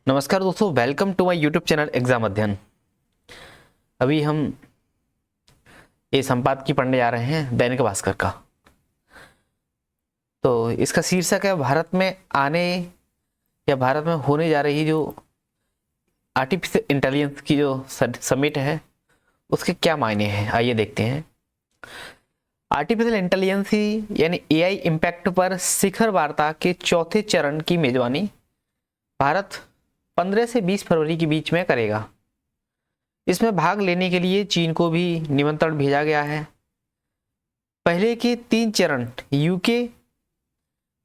नमस्कार दोस्तों, welcome to my YouTube channel exam Adhyayan. अभी हम ये संपादकीय पढ़ने जा रहे हैं दैनिक भास्कर का। तो इसका शीर्षक है भारत में आने या भारत में होने जा रही जो आर्टिफिशियल इंटेलिजेंस की जो समिट है उसके क्या मायने हैं। आइए देखते हैं। आर्टिफिशियल इंटेलिजेंस यानी एआई इम्पैक्ट पर शिखर वार्ता के चौथे चरण की मेजबानी भारत 15 से 20 फरवरी के बीच में करेगा। इसमें भाग लेने के लिए चीन को भी निमंत्रण भेजा गया है। पहले के 3 चरण यूके,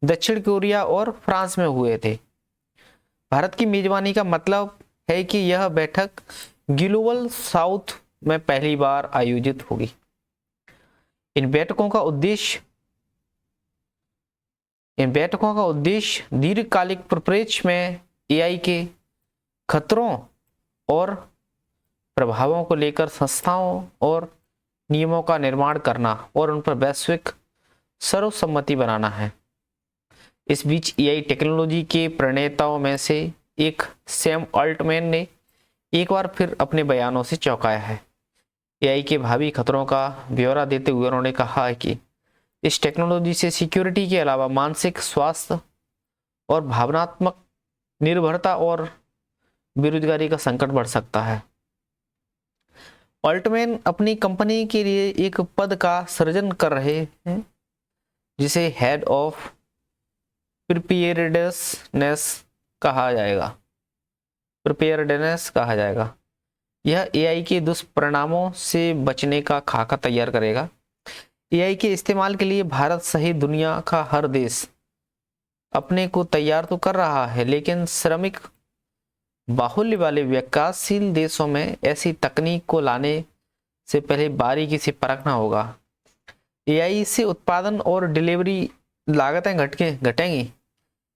दक्षिण कोरिया और फ्रांस में हुए थे। भारत की मेजबानी का मतलब है कि यह बैठक ग्लोबल साउथ में पहली बार आयोजित होगी। इन बैठकों का उद्देश्य दीर्घकालिक परिप्रेक्ष्य में एआई के खतरों और प्रभावों को लेकर संस्थाओं और नियमों का निर्माण करना और उन पर वैश्विक सर्वसम्मति बनाना है। इस बीच एआई टेक्नोलॉजी के प्रणेताओं में से एक सैम ऑल्टमैन ने एक बार फिर अपने बयानों से चौंकाया है। एआई के भावी खतरों का ब्यौरा देते हुए उन्होंने कहा है कि इस टेक्नोलॉजी से सिक्योरिटी के अलावा मानसिक स्वास्थ्य और भावनात्मक निर्भरता और बेरोजगारी का संकट बढ़ सकता है। ऑल्टमैन अपनी कंपनी के लिए एक पद का सृजन कर रहे हैं जिसे हेड ऑफ प्रिपेयर्डनेस कहा जाएगा। यह एआई के दुष्परिणामों से बचने का खाका तैयार करेगा। एआई के इस्तेमाल के लिए भारत सहित दुनिया का हर देश अपने को तैयार तो कर रहा है, लेकिन श्रमिक बाहुल्य वाले विकासशील देशों में ऐसी तकनीक को लाने से पहले बारीकी से परखना होगा। एआई से उत्पादन और डिलीवरी लागतें घटेंगी,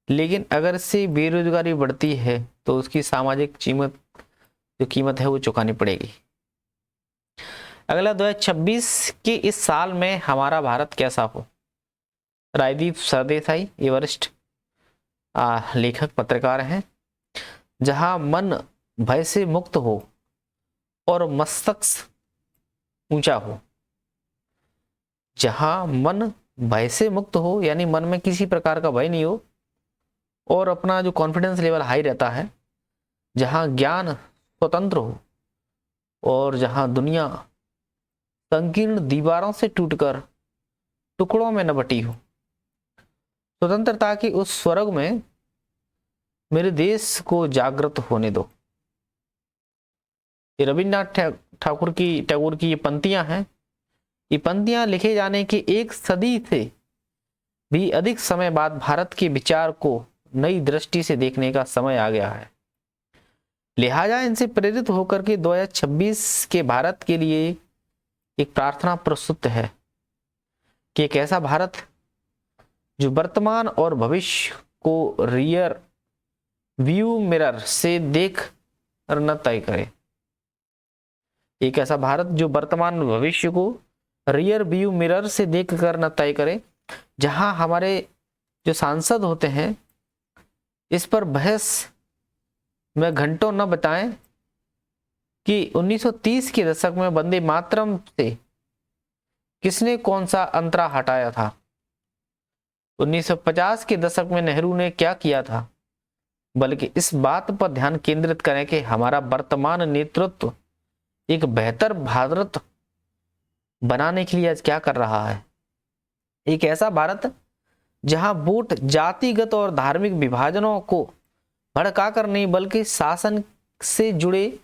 लेकिन अगर इससे बेरोजगारी बढ़ती है तो उसकी सामाजिक कीमत है वो चुकानी पड़ेगी। अगला 2026 के इस साल में हमारा भारत कैसा हो। राजदीप सरदेसाई ये वरिष्ठ लेखक पत्रकार हैं। जहां मन भय से मुक्त हो और मस्तिष्क ऊंचा हो। जहां मन भय से मुक्त हो यानी मन में किसी प्रकार का भय नहीं हो और अपना जो कॉन्फिडेंस लेवल हाई रहता है। जहां ज्ञान स्वतंत्र हो और जहां दुनिया संकीर्ण दीवारों से टूटकर टुकड़ों में न बटी हो। स्वतंत्रता के उस स्वर्ग में मेरे देश को जागृत होने दो। ये रविन्द्रनाथ टैगोर की ये पंक्तियां हैं। ये पंक्तियां लिखे जाने के एक सदी से भी अधिक समय बाद भारत के विचार को नई दृष्टि से देखने का समय आ गया है। लिहाजा इनसे प्रेरित होकर के 2026 के भारत के लिए एक प्रार्थना प्रस्तुत है कि एक ऐसा भारत जो वर्तमान और भविष्य को रियर व्यू मिरर से देख न तय करे। एक ऐसा भारत जो वर्तमान भविष्य को रियर व्यू मिरर से देख कर न तय करे। जहां हमारे जो सांसद होते हैं इस पर बहस में घंटों न बताएं कि 1930 के दशक में वंदे मातरम से किसने कौन सा अंतरा हटाया था। 1950 के दशक में नेहरू ने क्या किया था, बल्कि इस बात पर ध्यान केंद्रित करें कि हमारा वर्तमान नेतृत्व एक बेहतर भारत बनाने के लिए आज क्या कर रहा है। एक ऐसा भारत जहां वोट जातिगत और धार्मिक विभाजनों को भड़का कर नहीं बल्कि शासन से जुड़े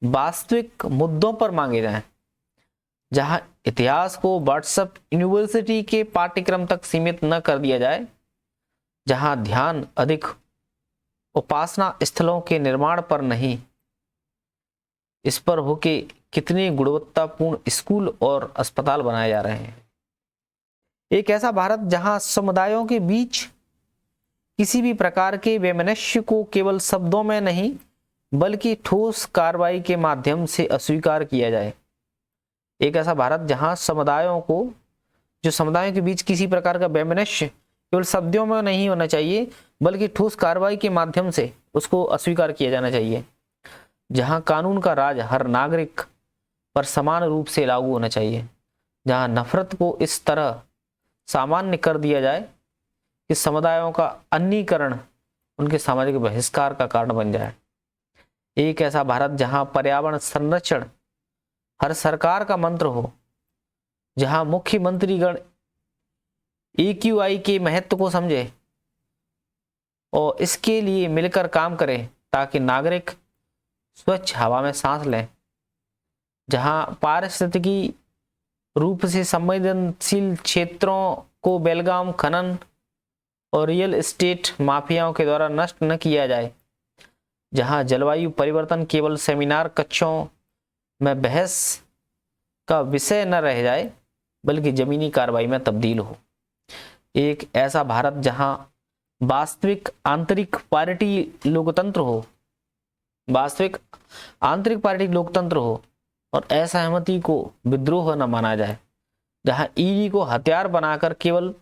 वास्तविक मुद्दों पर मांगे जाएं। जहां इतिहास को व्हाट्सएप यूनिवर्सिटी के पाठ्यक्रम तक सीमित न कर दिया जाए। जहां ध्यान अधिक उपासना स्थलों के निर्माण पर नहीं, इस पर हो कि कितने गुणवत्तापूर्ण स्कूल और अस्पताल बनाए जा रहे हैं। एक ऐसा भारत जहां समुदायों के बीच किसी भी प्रकार के वैमनस्य को केवल शब्दों में नहीं बल्कि ठोस कार्रवाई के माध्यम से अस्वीकार किया जाए। एक ऐसा भारत जहां समुदायों के बीच किसी प्रकार का वैमनस्य केवल शब्दों में नहीं होना चाहिए, बल्कि ठोस कार्रवाई के माध्यम से उसको अस्वीकार किया जाना चाहिए। जहां कानून का राज हर नागरिक पर समान रूप से लागू होना चाहिए, जहां नफरत को इस तरह सामान्य कर दिया जाए कि समुदायों का अन्नीकरण उनके सामाजिक बहिष्कार का कारण बन जाए। एक ऐसा भारत जहां पर्यावरण संरक्षण हर सरकार का मंत्र हो, जहां मुख्यमंत्रीगण AQI के महत्व को समझे और इसके लिए मिलकर काम करें ताकि नागरिक स्वच्छ हवा में सांस लें, जहां पारिस्थितिकी रूप से संवेदनशील क्षेत्रों को बेलगाम खनन और रियल एस्टेट माफियाओं के द्वारा नष्ट न किया जाए, जहां जलवायु परिवर्तन केवल सेमिनार कक्षों में बहस का विषय न रह जाए, बल्कि जमीनी कार्रवाई में तब्दील हो। एक ऐसा भारत जहां वास्तविक आंतरिक पार्टी लोकतंत्र हो, वास्तविक आंतरिक पार्टी लोकतंत्र हो और असहमति को विद्रोह न माना जाए, जहां ईडी को हथियार बनाकर केवल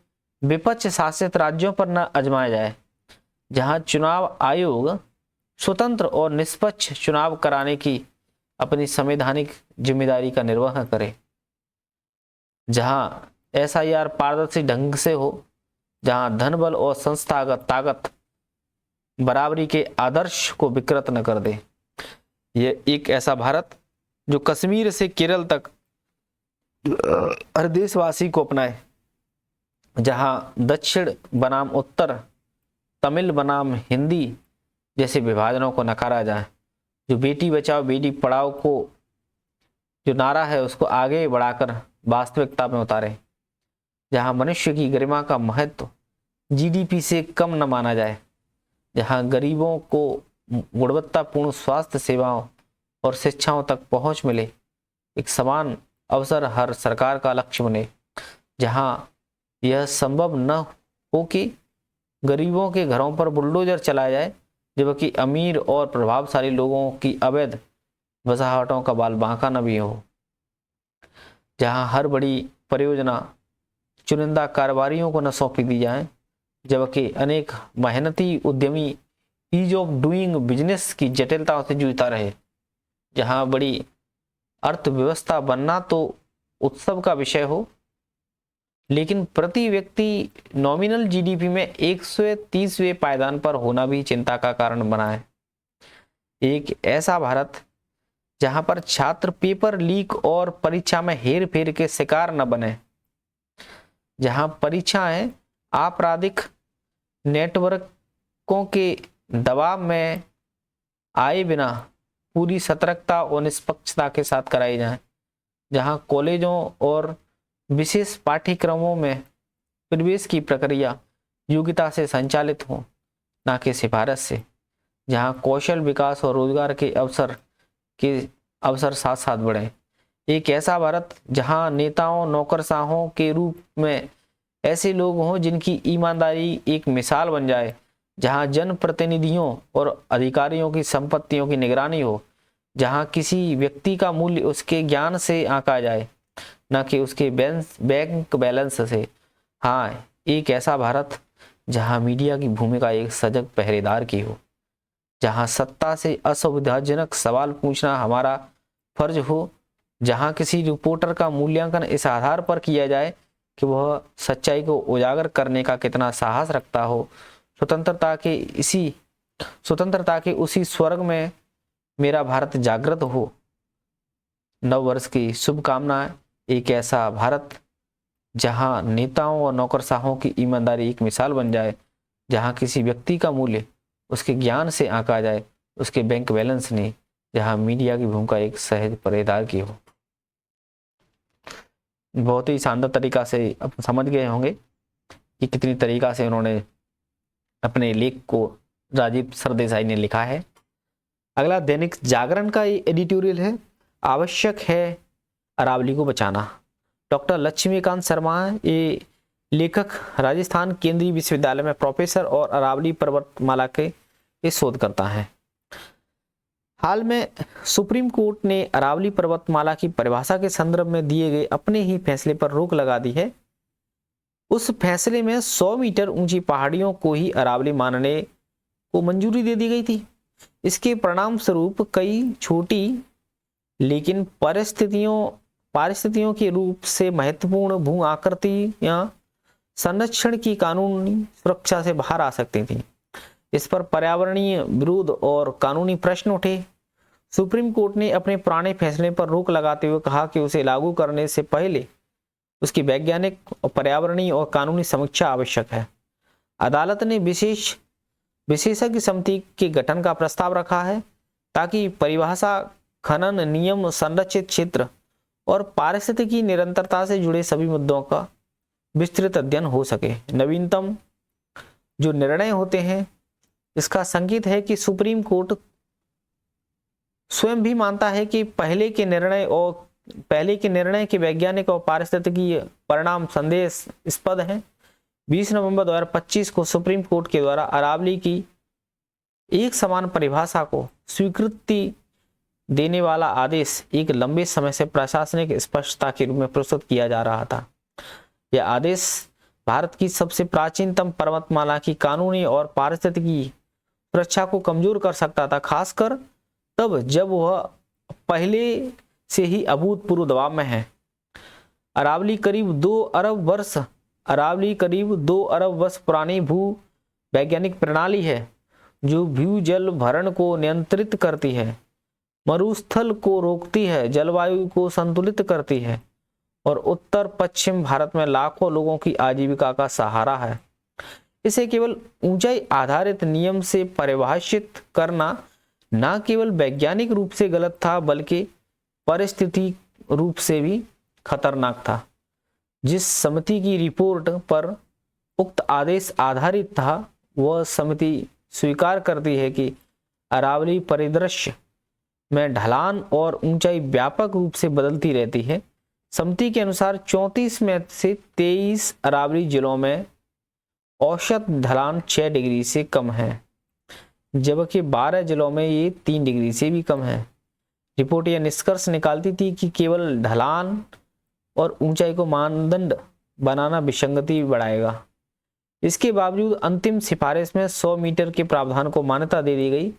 विपक्ष शासित राज्यों पर न आजमाया जाए, जहां चुनाव आयोग स्वतंत्र और निष्पक्ष चुनाव कराने की अपनी संवैधानिक जिम्मेदारी का निर्वहन करे, जहां SIR पारदर्शी ढंग से हो, जहां धन बल और संस्थागत ताकत बराबरी के आदर्श को विकृत न कर दे। यह एक ऐसा भारत जो कश्मीर से केरल तक हर देशवासी को अपनाए, जहां दक्षिण बनाम उत्तर, तमिल बनाम हिंदी जैसे विभाजनों को नकारा जाए, जो बेटी बचाओ बेटी पढ़ाओ को जो नारा है उसको आगे बढ़ाकर वास्तविकता में उतारे, जहां मनुष्य की गरिमा का महत्व GDP से कम न माना जाए, जहां गरीबों को गुणवत्तापूर्ण स्वास्थ्य सेवाओं और शिक्षाओं तक पहुंच मिले, एक समान अवसर हर सरकार का लक्ष्य बने, जहां यह संभव न हो कि गरीबों के घरों पर बुलडोजर चलाया जाए, जबकि अमीर और प्रभावशाली लोगों की अवैध वसाहतों का बाल बांका न भी हो, जहां हर बड़ी परियोजना चुनिंदा कारोबारियों को न सौंपी दी जाए, जबकि अनेक मेहनती उद्यमी ईज ऑफ डूइंग बिजनेस की जटिलताओं से जूझता रहे, जहां बड़ी अर्थव्यवस्था बनना तो उत्सव का विषय हो, लेकिन प्रति व्यक्ति नॉमिनल GDP में 130वें पायदान पर होना भी चिंता का कारण बना है। एक ऐसा भारत जहां पर छात्र पेपर लीक और परीक्षा में हेर फेर के शिकार न बने, जहां परीक्षाएं आपराधिक नेटवर्कों के दबाव में आए बिना पूरी सतर्कता और निष्पक्षता के साथ कराई जाए, जहां कॉलेजों और विशेष पाठ्यक्रमों में प्रवेश की प्रक्रिया योग्यता से संचालित हो, न कि सिफारिश से, जहां कौशल विकास और रोजगार के अवसर साथ साथ बढ़े। एक ऐसा भारत जहां नेताओं नौकरशाहों के रूप में ऐसे लोग हों जिनकी ईमानदारी एक मिसाल बन जाए, जहां जनप्रतिनिधियों और अधिकारियों की संपत्तियों की निगरानी हो, जहां किसी व्यक्ति का मूल्य उसके ज्ञान से आंका जाए, न कि उसके बैंक बैलेंस से। हाँ, एक ऐसा भारत जहां मीडिया की भूमिका एक सजग पहरेदार की हो, जहां सत्ता से असुविधाजनक सवाल पूछना हमारा फर्ज हो, जहां किसी रिपोर्टर का मूल्यांकन इस आधार पर किया जाए कि वह सच्चाई को उजागर करने का कितना साहस रखता हो। स्वतंत्रता के उसी स्वर्ग में मेरा भारत जागृत हो। नव वर्ष की शुभकामनाएं। एक ऐसा भारत जहां नेताओं और नौकरशाहों की ईमानदारी एक मिसाल बन जाए, जहां किसी व्यक्ति का मूल्य उसके ज्ञान से आंका जाए, उसके बैंक बैलेंस नहीं, जहां मीडिया की भूमिका एक सहज पहरेदार की हो। बहुत ही शानदार तरीका से आप समझ गए होंगे कि कितनी तरीका से उन्होंने अपने लेख को राजीव सरदेसाई ने लिखा है। अगला दैनिक जागरण का एडिटोरियल है, आवश्यक है अरावली को बचाना। डॉक्टर लक्ष्मीकांत शर्मा, ये लेखक राजस्थान केंद्रीय विश्वविद्यालय में प्रोफेसर और अरावली पर्वतमाला के शोधकर्ता हैं। हाल में सुप्रीम कोर्ट ने अरावली पर्वतमाला की परिभाषा के संदर्भ में दिए गए अपने ही फैसले पर रोक लगा दी है। उस फैसले में 100 मीटर ऊंची पहाड़ियों को ही अरावली मानने को मंजूरी दे दी गई थी। इसके परिणाम स्वरूप कई छोटी लेकिन पारिस्थितियों के रूप से महत्वपूर्ण भू आकृतियां संरक्षण की कानूनी सुरक्षा से बाहर आ सकती थी। इस पर पर्यावरणीय विरोध और कानूनी प्रश्न उठे। सुप्रीम कोर्ट ने अपने पुराने फैसले पर रोक लगाते हुए कहा कि उसे लागू करने से पहले उसकी वैज्ञानिक और पर्यावरणीय और कानूनी समीक्षा आवश्यक है। अदालत ने विशेषज्ञ समिति के गठन का प्रस्ताव रखा है ताकि परिभाषा, खनन नियम, संरक्षित क्षेत्र और पारिस्थितिकी निरंतरता से जुड़े सभी मुद्दों का विस्तृत अध्ययन हो सके। नवीनतम जो निर्णय होते हैं, इसका संकेत है कि सुप्रीम कोर्ट स्वयं भी मानता है कि पहले के निर्णय के वैज्ञानिक और पारिस्थितिकीय परिणाम संदेहास्पद हैं। 20 नवंबर 2025 को सुप्रीम कोर्ट के द्वारा अरावली की एक समान परिभाषा को स्वीकृति देने वाला आदेश एक लंबे समय से प्रशासनिक स्पष्टता के रूप में प्रस्तुत किया जा रहा था। यह आदेश भारत की सबसे प्राचीनतम पर्वतमाला की कानूनी और पारिस्थितिकी सुरक्षा को कमजोर कर सकता था, खासकर तब जब वह पहले से ही अभूतपूर्व दबाव में है। अरावली करीब 2 अरब वर्ष पुरानी भू वैज्ञानिक प्रणाली है जो भूजल भरण को नियंत्रित करती है, मरुस्थल को रोकती है, जलवायु को संतुलित करती है और उत्तर पश्चिम भारत में लाखों लोगों की आजीविका का सहारा है। इसे केवल ऊंचाई आधारित नियम से परिभाषित करना न केवल वैज्ञानिक रूप से गलत था बल्कि परिस्थिति रूप से भी खतरनाक था। जिस समिति की रिपोर्ट पर उक्त आदेश आधारित था, वह समिति स्वीकार करती है कि अरावली परिदृश्य में ढलान और ऊंचाई व्यापक रूप से बदलती रहती है। समिति के अनुसार 34 में से 23 अरावली जिलों में औसत ढलान 6 डिग्री से कम है, जबकि 12 जिलों में ये 3 डिग्री से भी कम है। रिपोर्ट यह निष्कर्ष निकालती थी कि केवल ढलान और ऊंचाई को मानदंड बनाना विसंगति बढ़ाएगा। इसके बावजूद अंतिम सिफारिश में 100 मीटर के प्रावधान को मान्यता दे दी गई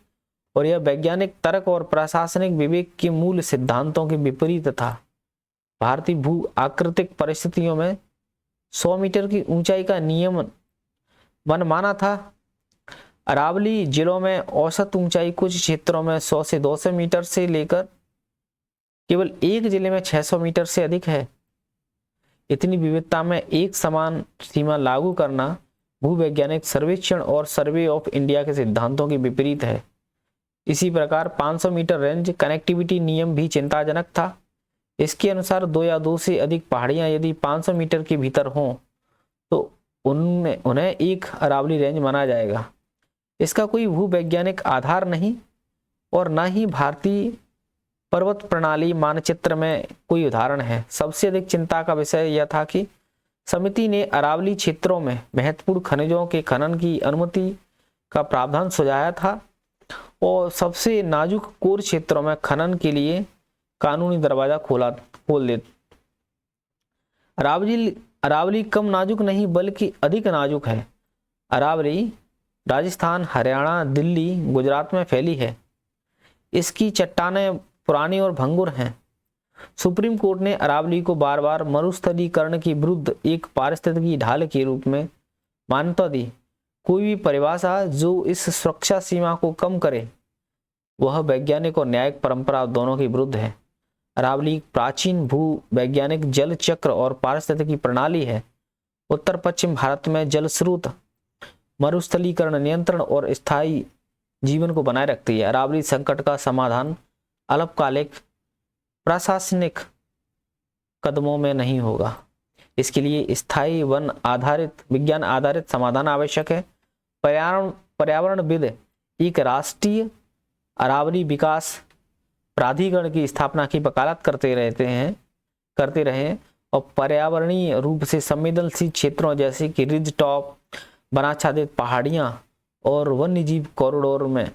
और यह वैज्ञानिक तर्क और प्रशासनिक विवेक के मूल सिद्धांतों के विपरीत था। भारतीय भू आकृतिक परिस्थितियों में 100 मीटर की ऊंचाई का नियम मनमाना था। अरावली जिलों में औसत ऊंचाई कुछ क्षेत्रों में 100 से 200 मीटर से लेकर केवल एक जिले में 600 मीटर से अधिक है। इतनी विविधता में एक समान सीमा लागू करना भूवैज्ञानिक सर्वेक्षण और सर्वे ऑफ इंडिया के सिद्धांतों के विपरीत है। इसी प्रकार 500 मीटर रेंज कनेक्टिविटी नियम भी चिंताजनक था। इसके अनुसार 2 या 2 से अधिक पहाड़ियां यदि 500 मीटर के भीतर हों तो उन्हें एक अरावली रेंज माना जाएगा। इसका कोई भूवैज्ञानिक आधार नहीं और न ही भारतीय पर्वत प्रणाली मानचित्र में कोई उदाहरण है। सबसे अधिक चिंता का विषय यह था कि समिति ने अरावली क्षेत्रों में महत्वपूर्ण खनिजों के खनन की अनुमति का प्रावधान सुझाया था और सबसे नाजुक कोर क्षेत्रों में खनन के लिए कानूनी दरवाजा खोल दे। अरावली कम नाजुक नहीं बल्कि अधिक नाजुक है। अरावली राजस्थान, हरियाणा, दिल्ली, गुजरात में फैली है। इसकी चट्टानें पुरानी और भंगुर हैं। सुप्रीम कोर्ट ने अरावली को बार बार मरुस्थलीकरण के विरुद्ध एक पारिस्थितिकी ढाल के रूप में मान्यता दी। कोई भी परिभाषा जो इस सुरक्षा सीमा को कम करे वह वैज्ञानिक और न्यायिक परंपरा दोनों के विरुद्ध है। अरावली प्राचीन भू वैज्ञानिक जल चक्र और पारिस्थितिकी प्रणाली है। उत्तर पश्चिम भारत में जल स्रोत मरुस्थलीकरण नियंत्रण और स्थायी जीवन को बनाए रखती है। अरावली संकट का समाधान अल्पकालिक प्रशासनिक कदमों में नहीं होगा। इसके लिए स्थायी विज्ञान आधारित समाधान आवश्यक है। पर्यावरणविद एक राष्ट्रीय अरावली विकास प्राधिकरण की स्थापना की वकालत करते रहे और पर्यावरणीय रूप से संवेदनशील क्षेत्रों जैसे कि रिज टॉप, वनाच्छादित पहाड़ियां और वन्यजीव कॉरिडोर में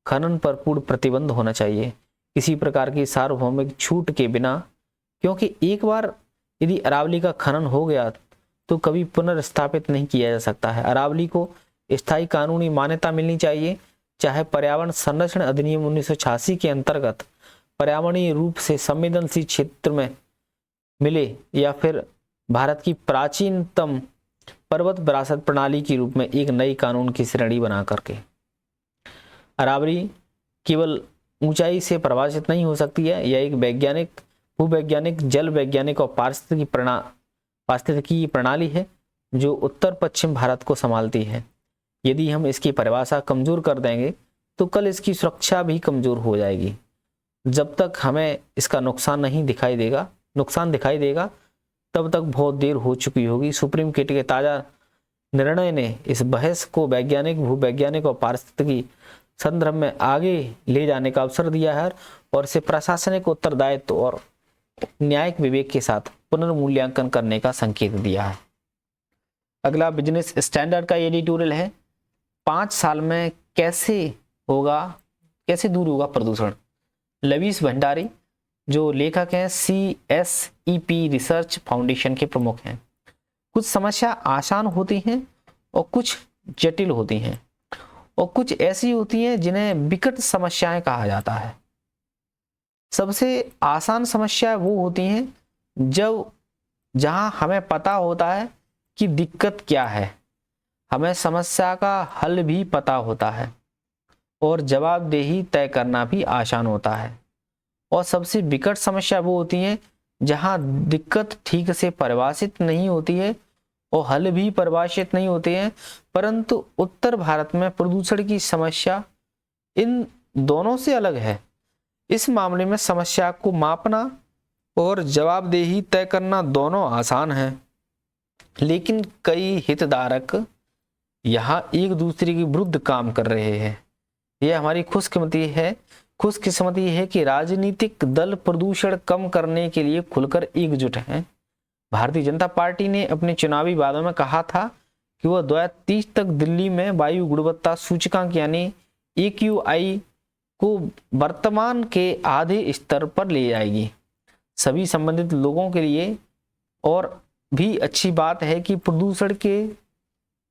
खनन पर पूर्ण प्रतिबंध होना चाहिए, किसी प्रकार की सार्वभौमिक छूट के बिना, क्योंकि एक बार यदि अरावली का खनन हो गया तो कभी पुनर्स्थापित नहीं किया जा सकता है। अरावली को स्थायी कानूनी मान्यता मिलनी चाहिए, चाहे पर्यावरण संरक्षण अधिनियम 1986 के अंतर्गत पर्यावरणीय रूप से संवेदनशील क्षेत्र में मिले या फिर भारत की प्राचीनतम पर्वत विरासत प्रणाली के रूप में एक नई कानून की श्रेणी बना करके। अरावली केवल ऊंचाई से परिभाषित नहीं हो सकती है, यह एक वैज्ञानिक, भूवैज्ञानिक, जल वैज्ञानिक और पारिस्थितिकी प्रणाली है जो उत्तर पश्चिम भारत को संभालती है। यदि हम इसकी परिभाषा कमजोर कर देंगे तो कल इसकी सुरक्षा भी कमजोर हो जाएगी। जब तक हमें इसका नुकसान दिखाई देगा तब तक बहुत देर हो चुकी होगी। सुप्रीम कोर्ट के ताजा निर्णय ने इस बहस को वैज्ञानिक, भूवैज्ञानिक और पारिस्थितिकी संदर्भ में आगे ले जाने का अवसर दिया है और इसे प्रशासनिक उत्तरदायित्व और न्यायिक विवेक के साथ पुनर्मूल्यांकन करने का संकेत दिया है। अगला बिजनेस स्टैंडर्ड का एडिटोरियल है, 5 साल में कैसे दूर होगा प्रदूषण। लवीस भंडारी जो लेखक हैं CSEP रिसर्च फाउंडेशन के प्रमुख हैं। कुछ समस्या आसान होती हैं और कुछ जटिल होती हैं और कुछ ऐसी होती हैं जिन्हें विकट समस्याएं कहा जाता है। सबसे आसान समस्या वो होती हैं जहां हमें पता होता है कि दिक्कत क्या है, हमें समस्या का हल भी पता होता है और जवाबदेही तय करना भी आसान होता है। और सबसे विकट समस्या वो होती है जहां दिक्कत ठीक से परिभाषित नहीं होती है और हल भी परिभाषित नहीं होते हैं, परंतु उत्तर भारत में प्रदूषण की समस्या इन दोनों से अलग है। इस मामले में समस्या को मापना और जवाबदेही तय करना दोनों आसान है, लेकिन कई हितधारक यहाँ एक दूसरे के विरुद्ध काम कर रहे हैं। यह हमारी खुशकिस्मती है कि राजनीतिक दल प्रदूषण कम करने के लिए खुलकर एकजुट हैं। भारतीय जनता पार्टी ने अपने चुनावी वादों में कहा था कि वह 2030 तक दिल्ली में वायु गुणवत्ता सूचकांक यानी AQI को वर्तमान के आधे स्तर पर ले जाएगी। सभी संबंधित लोगों के लिए और भी अच्छी बात है कि प्रदूषण के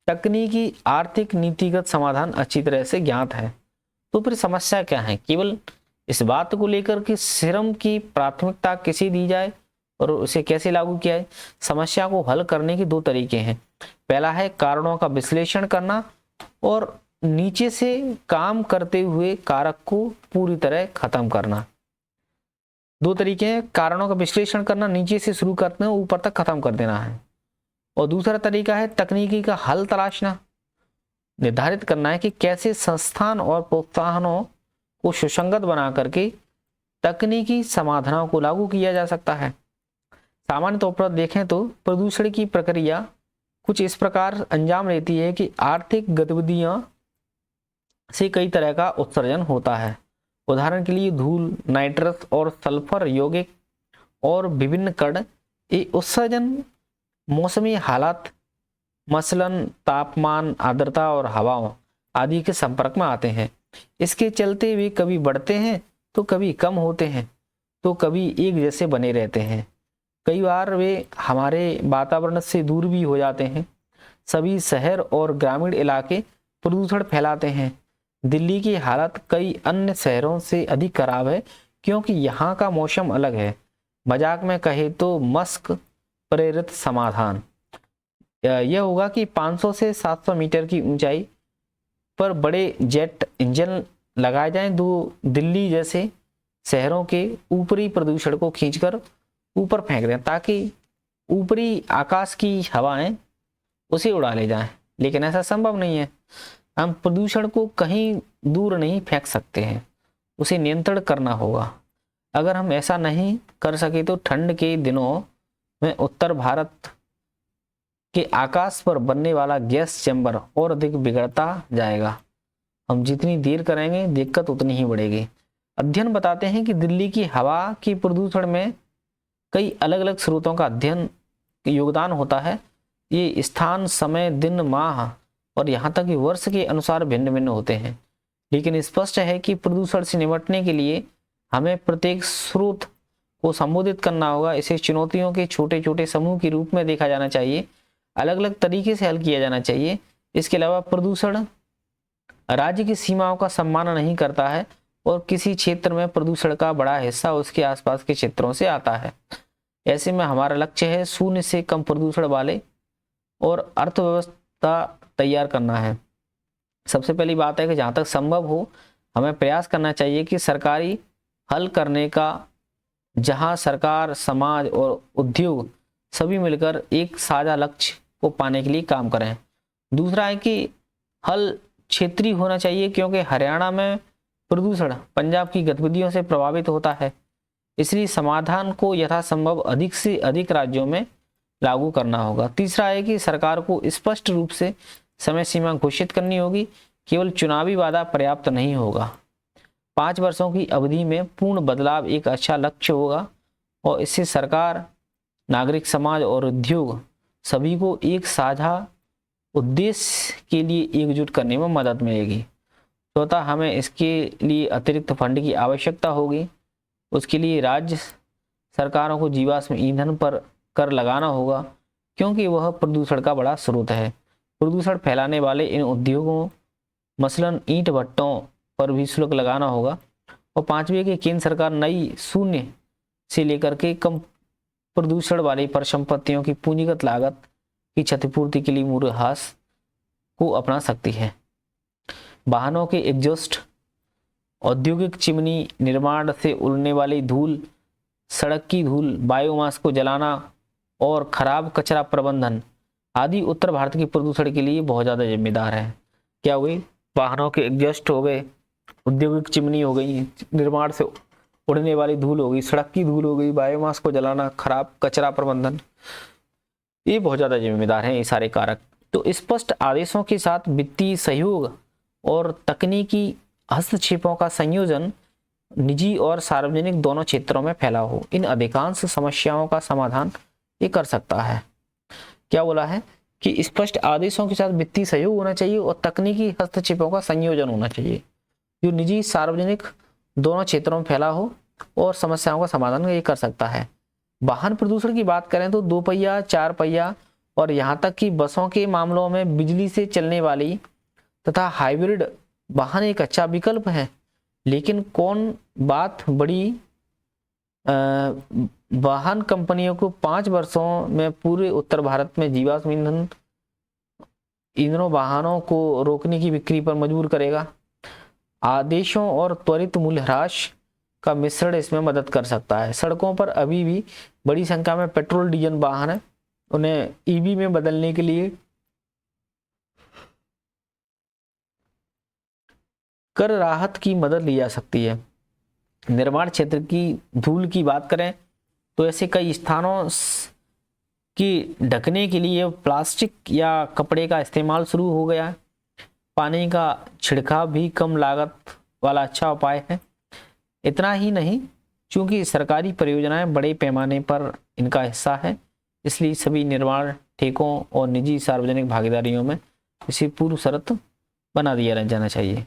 तकनीकी, आर्थिक, नीतिगत समाधान अच्छी तरह से ज्ञात है। तो फिर समस्या क्या है? केवल इस बात को लेकर कि श्रम की प्राथमिकता कैसे दी जाए और उसे कैसे लागू किया जाए। समस्या को हल करने के 2 तरीके हैं। पहला है कारणों का विश्लेषण करना और नीचे से काम करते हुए कारक को पूरी तरह खत्म करना। 2 तरीके हैं, कारणों का विश्लेषण करना, नीचे से शुरू करते हैं ऊपर तक खत्म कर देना है। और दूसरा तरीका है तकनीकी का हल तलाशना, निर्धारित करना है कि कैसे संस्थान और प्रोत्साहनों को सुसंगत बना करके तकनीकी समाधानों को लागू किया जा सकता है। सामान्य तौर पर देखें तो प्रदूषण की प्रक्रिया कुछ इस प्रकार अंजाम लेती है कि आर्थिक गतिविधियां से कई तरह का उत्सर्जन होता है। उदाहरण के लिए धूल, नाइट्रस और सल्फर यौगिक और विभिन्न कण, ये उत्सर्जन मौसमी हालात मसलन तापमान, आर्द्रता और हवाओं आदि के संपर्क में आते हैं। इसके चलते वे कभी बढ़ते हैं तो कभी कम होते हैं तो कभी एक जैसे बने रहते हैं। कई बार वे हमारे वातावरण से दूर भी हो जाते हैं। सभी शहर और ग्रामीण इलाके प्रदूषण फैलाते हैं। दिल्ली की हालत कई अन्य शहरों से अधिक खराब है क्योंकि यहाँ का मौसम अलग है। मजाक में कहे तो मस्क प्रेरित समाधान यह होगा कि 500 से 700 मीटर की ऊंचाई पर बड़े जेट इंजन लगाए जाएं जो दिल्ली जैसे शहरों के ऊपरी प्रदूषण को खींचकर ऊपर फेंक दें ताकि ऊपरी आकाश की हवाएं उसे उड़ा ले जाएं। लेकिन ऐसा संभव नहीं है। हम प्रदूषण को कहीं दूर नहीं फेंक सकते हैं, उसे नियंत्रण करना होगा। अगर हम ऐसा नहीं कर सके तो ठंड के दिनों में उत्तर भारत के आकाश पर बनने वाला गैस चैम्बर और अधिक बिगड़ता जाएगा। हम जितनी देर करेंगे दिक्कत उतनी ही बढ़ेगी। अध्ययन बताते हैं कि दिल्ली की हवा की प्रदूषण में कई अलग अलग स्रोतों का योगदान होता है। ये स्थान, समय, दिन, माह और यहाँ तक कि वर्ष के अनुसार भिन्न भिन्न होते हैं। लेकिन स्पष्ट है कि प्रदूषण से निपटने के लिए हमें प्रत्येक स्रोत को संबोधित करना होगा। इसे चुनौतियों के छोटे छोटे समूह के रूप में देखा जाना चाहिए। अलग अलग तरीके से हल किया जाना चाहिए। इसके अलावा प्रदूषण राज्य की सीमाओं का सम्मान नहीं करता है और किसी क्षेत्र में प्रदूषण का बड़ा हिस्सा उसके आसपास के क्षेत्रों से आता है। ऐसे में हमारा लक्ष्य है शून्य से कम प्रदूषण वाले और अर्थव्यवस्था तैयार करना है। सबसे पहली बात है कि जहाँ तक संभव हो हमें प्रयास करना चाहिए कि सरकारी हल करने का, जहाँ सरकार, समाज और उद्योग सभी मिलकर एक साझा लक्ष्य को पाने के लिए काम करें। दूसरा है कि हल क्षेत्रीय होना चाहिए, क्योंकि हरियाणा में प्रदूषण पंजाब की गतिविधियों से प्रभावित होता है, इसलिए समाधान को यथासंभव अधिक से अधिक राज्यों में लागू करना होगा। तीसरा है कि सरकार को स्पष्ट रूप से समय सीमा घोषित करनी होगी, केवल चुनावी वादा पर्याप्त नहीं होगा। 5 वर्षों की अवधि में पूर्ण बदलाव एक अच्छा लक्ष्य होगा और इससे सरकार, नागरिक समाज और उद्योग सभी को एक साझा उद्देश्य के लिए एकजुट करने में मदद मिलेगी। चौथा, हमें इसके लिए अतिरिक्त फंड की आवश्यकता होगी। उसके लिए राज्य सरकारों को जीवाश्म ईंधन पर कर लगाना होगा, क्योंकि वह प्रदूषण का बड़ा स्रोत है। प्रदूषण फैलाने वाले इन उद्योगों मसलन ईंट भट्टों पर भी शुल्क लगाना होगा। और पांचवी है कि केंद्र सरकार नई शून्य से लेकर के कम प्रदूषण वाली परिसंपत्तियों की पूंजीगत लागत की क्षतिपूर्ति के लिए मूल्यह्रास को अपना सकती है। वाहनों के एग्जॉस्ट, औद्योगिक चिमनी, निर्माण से उड़ने वाली धूल, सड़क की धूल, बायोमास को जलाना और खराब कचरा प्रबंधन आदि उत्तर भारत के प्रदूषण के लिए बहुत ज़्यादा जिम्मेदार है। क्या हुए? वाहनों के एग्जॉस्ट हो गए, औद्योगिक चिमनी हो गई, निर्माण से उड़ने वाली धूल हो गई, सड़क की धूल हो गई, बायोमास को जलाना, खराब कचरा प्रबंधन, ये बहुत ज़्यादा जिम्मेदार हैं ये सारे कारक। तो स्पष्ट आदेशों के साथ वित्तीय सहयोग और तकनीकी हस्तक्षेपों का संयोजन निजी और सार्वजनिक दोनों क्षेत्रों में फैला हो, इन अधिकांश समस्याओं का समाधान ये कर सकता है। क्या बोला है कि स्पष्ट आदेशों के साथ वित्तीय सहयोग होना चाहिए और तकनीकी हस्तक्षेपों का संयोजन होना चाहिए, जो निजी सार्वजनिक दोनों क्षेत्रों में फैला हो और समस्याओं का समाधान ये कर सकता है। वाहन प्रदूषण की बात करें तो 2 पहिया, 4 पहिया और यहाँ तक कि बसों के मामलों में बिजली से चलने वाली तथा हाइब्रिड वाहन एक अच्छा विकल्प है, लेकिन कौन बात बड़ी वाहन कंपनियों को 5 वर्षों में पूरे उत्तर भारत में जीवाश्म ईंधनों वाहनों को रोकने की बिक्री पर मजबूर करेगा। आदेशों और त्वरित मूल्यह्रास का मिश्रण इसमें मदद कर सकता है। सड़कों पर अभी भी बड़ी संख्या में पेट्रोल डीजल वाहन है, उन्हें ईवी में बदलने के लिए कर राहत की मदद ली जा सकती है। निर्माण क्षेत्र की धूल की बात करें तो ऐसे कई स्थानों की ढकने के लिए प्लास्टिक या कपड़े का इस्तेमाल शुरू हो गया है। पानी का छिड़काव भी कम लागत वाला अच्छा उपाय है। इतना ही नहीं, चूंकि सरकारी परियोजनाएं बड़े पैमाने पर इनका हिस्सा है, इसलिए सभी निर्माण ठेकों और निजी सार्वजनिक भागीदारियों में इसे पूर्व शर्त बना दिया जाना चाहिए।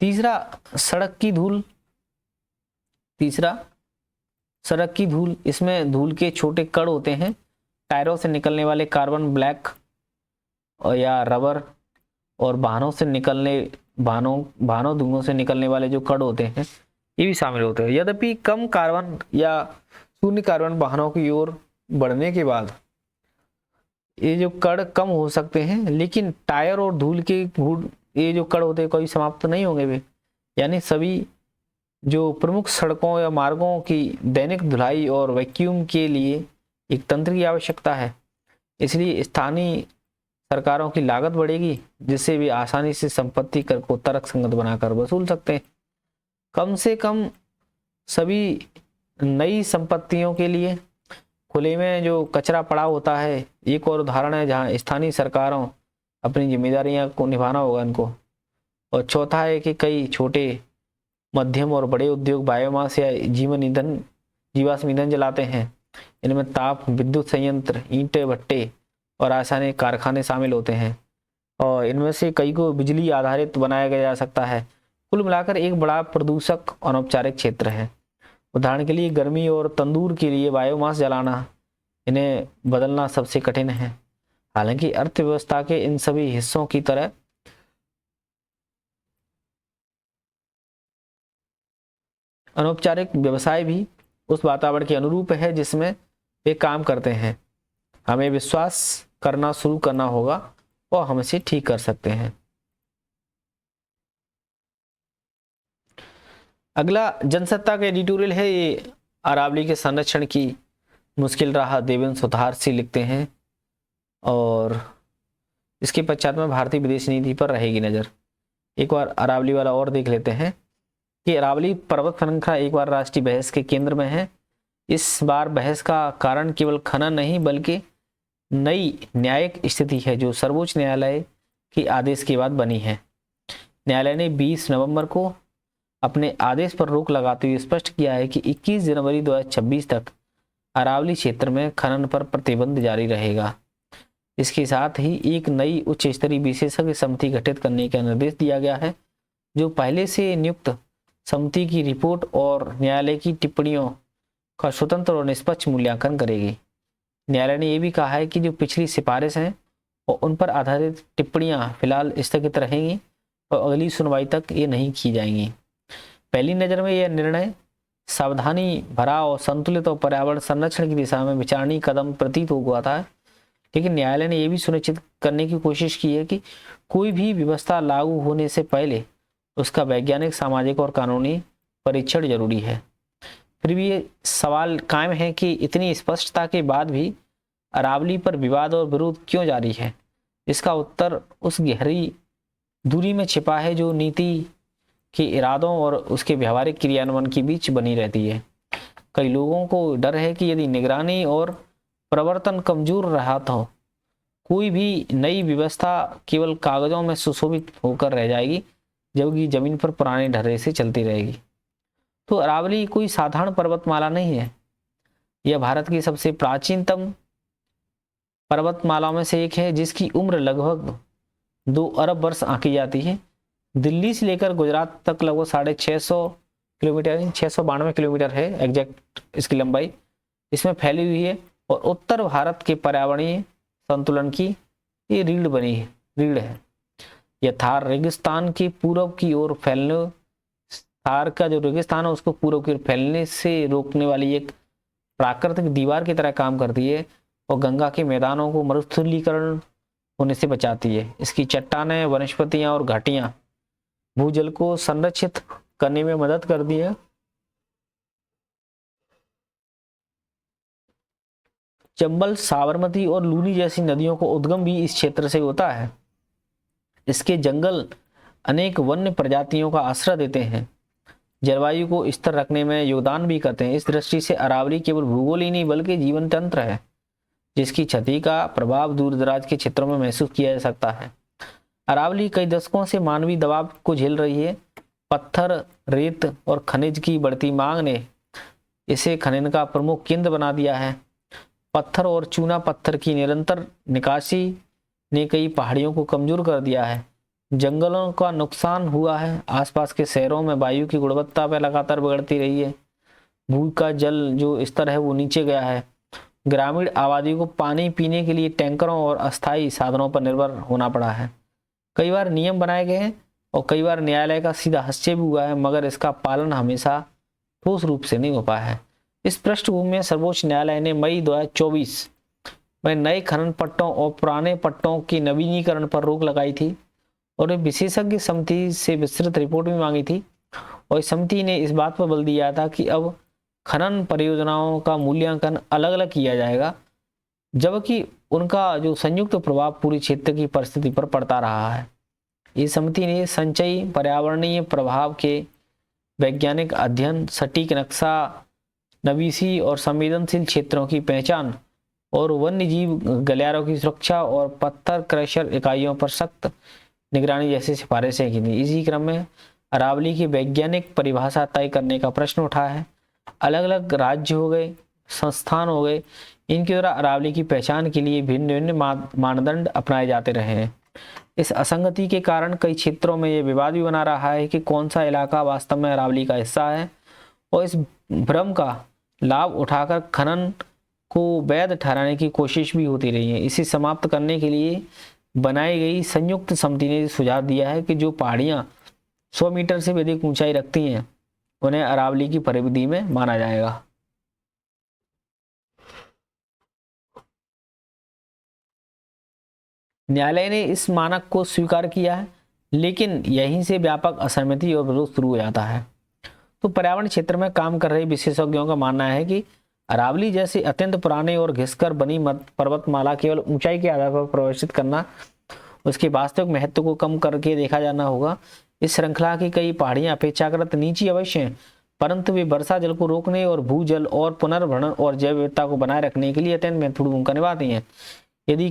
तीसरा, सड़क की धूल। इसमें धूल के छोटे कण होते हैं। टायरों से निकलने वाले कार्बन ब्लैक या रबर और वाहनों धुओं से निकलने वाले जो कण होते हैं ये भी शामिल होते हैं। यद्यपि कम कार्बन या शून्य कार्बन वाहनों की ओर बढ़ने के बाद ये जो कण कम हो सकते हैं, लेकिन टायर और धूल के ये जो कण होते हैं कोई समाप्त नहीं होंगे वे। यानी सभी जो प्रमुख सड़कों या मार्गों की दैनिक धुलाई और वैक्यूम के लिए एक तंत्र की आवश्यकता है। इसलिए स्थानीय सरकारों की लागत बढ़ेगी, जिससे वे आसानी से संपत्ति कर को तर्कसंगत बनाकर वसूल सकते हैं। कम से कम सभी नई संपत्तियों के लिए खुले में जो कचरा पड़ा होता है एक और उदाहरण है जहां स्थानीय सरकारों अपनी जिम्मेदारियां को निभाना होगा इनको। और चौथा है कि कई छोटे, मध्यम और बड़े उद्योग बायोमास या जीवाश्म ईंधन जलाते हैं। इनमें ताप विद्युत संयंत्र, ईंटें भट्टे और रासायनिक कारखाने शामिल होते हैं और इनमें से कई को बिजली आधारित बनाया जा सकता है। कुल मिलाकर एक बड़ा प्रदूषक अनौपचारिक क्षेत्र है। उदाहरण के लिए गर्मी और तंदूर के लिए बायोमास जलाना, इन्हें बदलना सबसे कठिन है। हालांकि अर्थव्यवस्था के इन सभी हिस्सों की तरह अनौपचारिक व्यवसाय भी उस वातावरण के अनुरूप है जिसमें वे काम करते हैं। हमें विश्वास करना शुरू करना होगा और हम इसे ठीक कर सकते हैं। अगला जनसत्ता का एडिटोरियल है, ये अरावली के संरक्षण की मुश्किल राह देवेंद्र सुधारसी लिखते हैं और इसके पश्चात में भारतीय विदेश नीति पर रहेगी नजर। एक बार अरावली वाला और देख लेते हैं कि अरावली पर्वत श्रृंखला एक बार राष्ट्रीय बहस के केंद्र में है। इस बार बहस का कारण केवल खनन नहीं बल्कि नई न्यायिक स्थिति है जो सर्वोच्च न्यायालय के आदेश के बाद बनी है। न्यायालय ने 20 नवंबर को अपने आदेश पर रोक लगाते हुए स्पष्ट किया है कि 21 जनवरी 2026 तक अरावली क्षेत्र में खनन पर प्रतिबंध जारी रहेगा। इसके साथ ही एक नई उच्च स्तरीय विशेषज्ञ समिति गठित करने का निर्देश दिया गया है जो पहले से नियुक्त समिति की रिपोर्ट और न्यायालय की टिप्पणियों का स्वतंत्र और निष्पक्ष मूल्यांकन करेगी। न्यायालय ने यह भी कहा है कि जो पिछली सिफारिश हैं और उन पर आधारित टिप्पणियां फिलहाल स्थगित रहेंगी और अगली सुनवाई तक ये नहीं की जाएंगी। पहली नज़र में यह निर्णय सावधानी भरा और संतुलित और पर्यावरण संरक्षण की दिशा में विचारणीय कदम प्रतीत हुआ था, लेकिन न्यायालय ने यह भी सुनिश्चित करने की कोशिश की है कि कोई भी व्यवस्था लागू होने से पहले उसका वैज्ञानिक, सामाजिक और कानूनी परीक्षण जरूरी है। फिर भी ये सवाल कायम है कि इतनी स्पष्टता के बाद भी अरावली पर विवाद और विरोध क्यों जारी है। इसका उत्तर उस गहरी दूरी में छिपा है जो नीति के इरादों और उसके व्यावहारिक क्रियान्वयन के बीच बनी रहती है। कई लोगों को डर है कि यदि निगरानी और प्रवर्तन कमजोर रहा तो कोई भी नई व्यवस्था केवल कागजों में सुशोभित होकर रह जाएगी जबकि जमीन पर पुराने ढर्रे से चलती रहेगी। तो अरावली कोई साधारण पर्वतमाला नहीं है, यह भारत की सबसे प्राचीनतम पर्वतमालाओं में से एक है जिसकी उम्र लगभग 2 अरब वर्ष आंकी जाती है। दिल्ली से लेकर गुजरात तक लगभग 650 किलोमीटर 692 किलोमीटर है एग्जैक्ट इसकी लंबाई इसमें फैली हुई है और उत्तर भारत के पर्यावरणीय संतुलन की ये रीढ़ है। यह थार रेगिस्तान के पूर्व की ओर फैलने, थार का जो रेगिस्तान है उसको पूर्व की ओर फैलने से रोकने वाली एक प्राकृतिक दीवार की तरह काम करती है और गंगा के मैदानों को मरुस्थलीकरण होने से बचाती है। इसकी चट्टानें, वनस्पतियां और घाटियां भूजल को संरक्षित करने में मदद करती है। चंबल, साबरमती और लूनी जैसी नदियों को उद्गम भी इस क्षेत्र से होता है। इसके जंगल अनेक वन्य प्रजातियों का आश्रय देते हैं, जलवायु को स्थिर रखने में योगदान भी करते हैं। इस दृष्टि से अरावली केवल भूगोल ही नहीं बल्कि जीवन तंत्र है जिसकी क्षति का प्रभाव दूर दराज के क्षेत्रों में महसूस किया जा सकता है। अरावली कई दशकों से मानवीय दबाव को झेल रही है। पत्थर, रेत और खनिज की बढ़ती मांग ने इसे खनन का प्रमुख केंद्र बना दिया है। पत्थर और चूना पत्थर की निरंतर निकासी ने कई पहाड़ियों को कमजोर कर दिया है। जंगलों का नुकसान हुआ है। आसपास के शहरों में वायु की गुणवत्ता पर लगातार बिगड़ती रही है। भू का जल जो स्तर है वो नीचे गया है। ग्रामीण आबादी को पानी पीने के लिए टैंकरों और अस्थायी साधनों पर निर्भर होना पड़ा है। कई बार नियम बनाए गए हैं और कई बार न्यायालय का सीधा हस्तक्षेप हुआ है मगर इसका पालन हमेशा ठोस रूप से नहीं हो पाया है। इस पृष्ठभूमि में सर्वोच्च न्यायालय ने मई 2024 में नए खनन पट्टों और पुराने पट्टों के नवीनीकरण पर रोक लगाई थी और एक विशेषज्ञ समिति से विस्तृत रिपोर्ट भी मांगी थी और इस समिति ने इस बात पर बल दिया था कि अब खनन परियोजनाओं का मूल्यांकन अलग अलग किया जाएगा जबकि उनका जो संयुक्त प्रभाव पूरी क्षेत्र की परिस्थिति पर पड़ता रहा है। इस समिति ने संचयी पर्यावरणीय प्रभाव के वैज्ञानिक अध्ययन, सटीक नक्शा, नवीसी और संवेदनशील क्षेत्रों की पहचान और वन्यजीव गलियारों की सुरक्षा और पत्थर क्रशर इकाइयों पर सख्त निगरानी जैसी सिफारिशें की थी। इसी क्रम में अरावली की वैज्ञानिक परिभाषा तय करने का प्रश्न उठा है। अलग अलग राज्य हो गए, संस्थान हो गए, इनके द्वारा अरावली की पहचान के लिए भिन्न भिन्न मानदंड अपनाए जाते रहे हैं। इस असंगति के कारण कई क्षेत्रों में यह विवाद भी बना रहा है कि कौन सा इलाका वास्तव में अरावली का हिस्सा है और इस भ्रम का लाभ उठाकर खनन को वैध ठहराने की कोशिश भी होती रही है। इसे समाप्त करने के लिए बनाई गई संयुक्त समिति ने सुझाव दिया है कि जो पहाड़ियां 100 मीटर से भी अधिक ऊंचाई रखती हैं उन्हें अरावली की परिधि में माना जाएगा। न्यायालय ने इस मानक को स्वीकार किया है, लेकिन यहीं से व्यापक असहमति और विरोध शुरू हो जाता है। तो पर्यावरण क्षेत्र में काम कर रहे विशेषज्ञों का मानना है कि अरावली जैसे अत्यंत पुराने और घिसकर बनी पर्वतमाला केवल ऊंचाई के आधार पर प्रदर्शित करना उसके वास्तविक महत्व को कम करके देखा जाना होगा। इस श्रृंखला की कई पहाड़ियां अपेक्षाकृत नीची अवश्य हैं, परंतु वे वर्षा जल को रोकने और भूजल और पुनर्भरण और जैव विविधता को बनाए रखने के लिए अत्यंत महत्वपूर्ण भूमिका निभाती हैं। यदि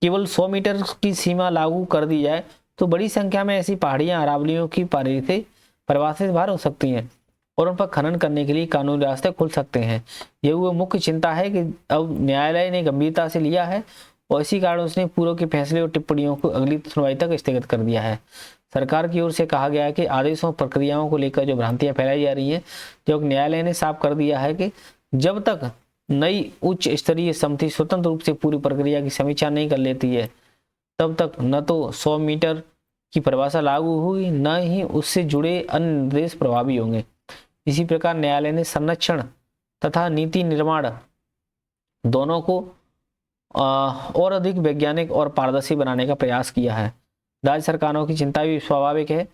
केवल 100 मीटर की सीमा लागू कर दी जाए तो बड़ी संख्या में ऐसी पहाड़ियां अरावलियों की परिधि से परिभाषा से बाहर हो सकती हैं और उन पर खनन करने के लिए कानूनी रास्ते खुल सकते हैं। यह वो मुख्य चिंता है कि अब न्यायालय ने गंभीरता से लिया है और इसी कारण उसने पूर्व के फैसले और टिप्पणियों को अगली सुनवाई तक स्थगित कर दिया है। सरकार की ओर से कहा गया है कि आदेशों प्रक्रियाओं को लेकर जो भ्रांतियां फैलाई जा रही हैं, जो न्यायालय ने साफ कर दिया है कि जब तक नई उच्च स्तरीय समिति स्वतंत्र रूप से पूरी प्रक्रिया की समीक्षा नहीं कर लेती है तब तक न तो 100 मीटर की परिभाषा लागू होगी न ही उससे जुड़े अन्य निर्देश प्रभावी होंगे। इसी प्रकार न्यायालय ने संरक्षण तथा नीति निर्माण दोनों को और अधिक वैज्ञानिक और पारदर्शी बनाने का प्रयास किया है। राज्य सरकारों की चिंता भी स्वाभाविक है।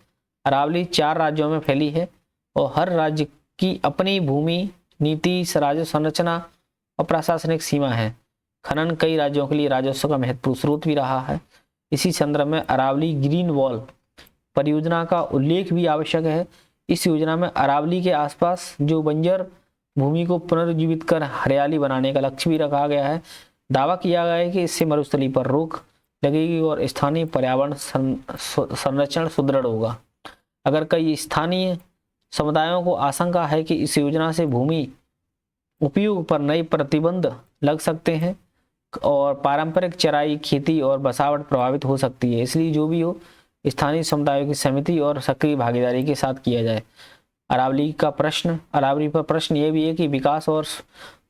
अरावली 4 राज्यों में फैली है और हर राज्य की अपनी भूमि नीति, राजस्व संरचना और प्रशासनिक सीमा है। खनन कई राज्यों के लिए राजस्व का महत्वपूर्ण स्रोत भी रहा है। इसी संदर्भ में अरावली ग्रीन वॉल परियोजना का उल्लेख भी आवश्यक है। इस योजना में अरावली के आसपास जो बंजर भूमि को पुनर्जीवित कर हरियाली बनाने का लक्ष्य भी रखा गया है। दावा किया गया है कि इससे मरुस्थली पर रोक लगेगी और स्थानीय पर्यावरण संरक्षण सुदृढ़ होगा। अगर कई स्थानीय समुदायों को आशंका है कि इस योजना से भूमि उपयोग पर नए प्रतिबंध लग सकते हैं और पारंपरिक चराई, खेती और बसावट प्रभावित हो सकती है, इसलिए जो भी हो स्थानीय समुदायों की समिति और सक्रिय भागीदारी के साथ किया जाए। अरावली पर प्रश्न ये भी है कि विकास और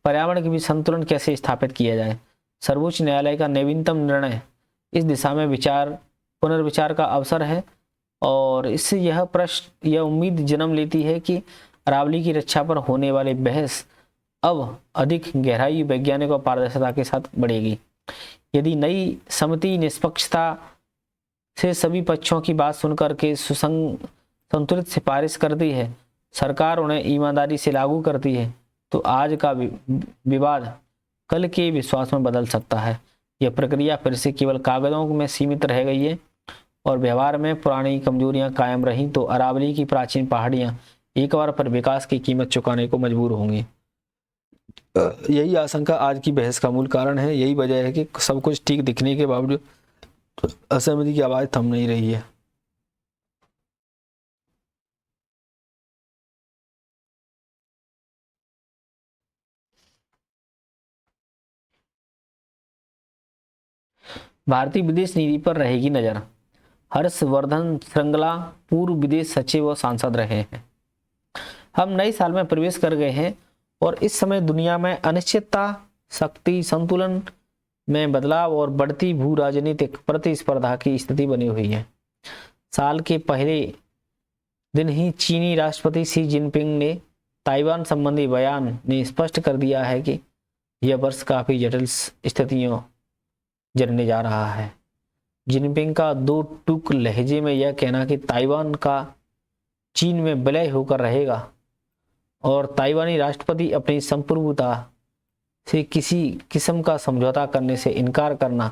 पर्यावरण के बीच संतुलन कैसे स्थापित किया जाए। सर्वोच्च न्यायालय का नवीनतम निर्णय इस दिशा में पुनर्विचार का अवसर है और इससे यह उम्मीद जन्म लेती है कि अरावली की रक्षा पर होने वाली बहस अब अधिक गहराई, वैज्ञानिक और पारदर्शिता के साथ बढ़ेगी। यदि नई समिति निष्पक्षता से सभी पक्षों की बात सुनकर के संतुलित सिफारिश करती है, सरकार उन्हें ईमानदारी से लागू करती है, तो आज का विवाद कल के विश्वास में बदल सकता है। यह प्रक्रिया फिर से केवल कागजों में सीमित रह गई है और व्यवहार में पुरानी कमजोरियां कायम रहीं तो अरावली की प्राचीन पहाड़ियां एक बार फिर विकास की कीमत चुकाने को मजबूर होंगी। यही आशंका आज की बहस का मूल कारण है। यही वजह है कि सब कुछ ठीक दिखने के बावजूद असहमति की आवाज थम नहीं रही है। भारतीय विदेश नीति पर रहेगी नजर। हर्षवर्धन श्रृंगला पूर्व विदेश सचिव व सांसद रहे हैं। हम नए साल में प्रवेश कर गए हैं और इस समय दुनिया में अनिश्चितता, शक्ति संतुलन में बदलाव और बढ़ती भू राजनीतिक प्रतिस्पर्धा की स्थिति बनी हुई है। साल के पहले दिन ही चीनी राष्ट्रपति शी जिनपिंग ने ताइवान संबंधी बयान ने स्पष्ट कर दिया है कि यह वर्ष काफी जटिल स्थितियों जनने जा रहा है। जिनपिंग का 2 टूक लहजे में यह कहना कि ताइवान का चीन में विलय होकर रहेगा और ताइवानी राष्ट्रपति अपनी संप्रभुता से किसी किस्म का समझौता करने से इनकार करना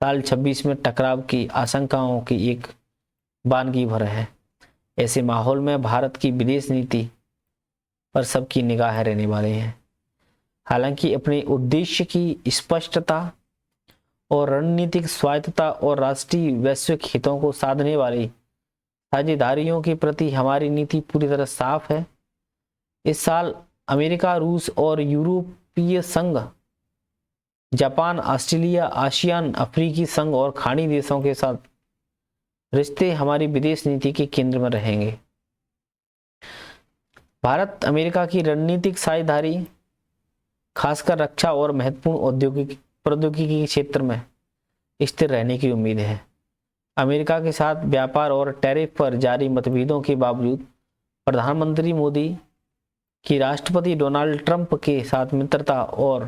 साल 26 में टकराव की आशंकाओं की एक वानगी भर है। ऐसे माहौल में भारत की विदेश नीति पर सबकी निगाह रहने वाली है। हालांकि अपने उद्देश्य की स्पष्टता और रणनीतिक स्वायत्तता और राष्ट्रीय वैश्विक हितों को साधने वाली साझेदारियों के प्रति हमारी नीति पूरी तरह साफ है। इस साल अमेरिका, रूस और यूरोपीय संघ, जापान, ऑस्ट्रेलिया, आसियान, अफ्रीकी संघ और खाड़ी देशों के साथ रिश्ते हमारी विदेश नीति के केंद्र में रहेंगे। भारत अमेरिका की रणनीतिक साझेदारी खासकर रक्षा और महत्वपूर्ण औद्योगिक प्रौद्योगिकी के क्षेत्र में स्थिर रहने की उम्मीद है। अमेरिका के साथ व्यापार और टैरिफ पर जारी मतभेदों के बावजूद प्रधानमंत्री मोदी की राष्ट्रपति डोनाल्ड ट्रंप के साथ मित्रता और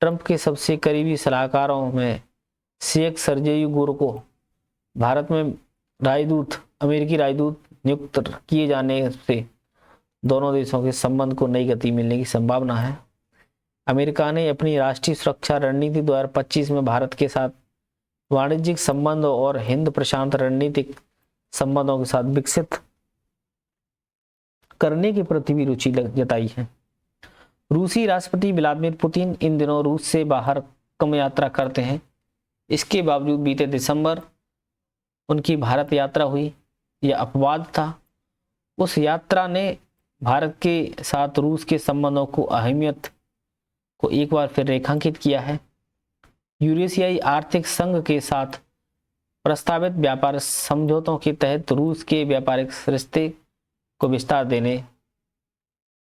ट्रंप के सबसे करीबी सलाहकारों में शेख सर्जेई गुर को भारत में अमेरिकी राजदूत नियुक्त किए जाने से दोनों देशों के संबंध को नई गति मिलने की संभावना है। अमेरिका ने अपनी राष्ट्रीय सुरक्षा रणनीति 2025 में भारत के साथ वाणिज्यिक संबंधों और हिंद प्रशांत रणनीतिक संबंधों के साथ विकसित करने के प्रति भी रुचि जताई है। रूसी राष्ट्रपति व्लादिमीर पुतिन इन दिनों रूस से बाहर कम यात्रा करते हैं। इसके बावजूद बीते दिसंबर उनकी भारत यात्रा हुई, यह अपवाद था। उस यात्रा ने भारत के साथ रूस के संबंधों को अहमियत को एक बार फिर रेखांकित किया है। यूरेशियाई आर्थिक संघ के साथ प्रस्तावित व्यापार समझौतों के तहत रूस के व्यापारिक रिश्ते को विस्तार देने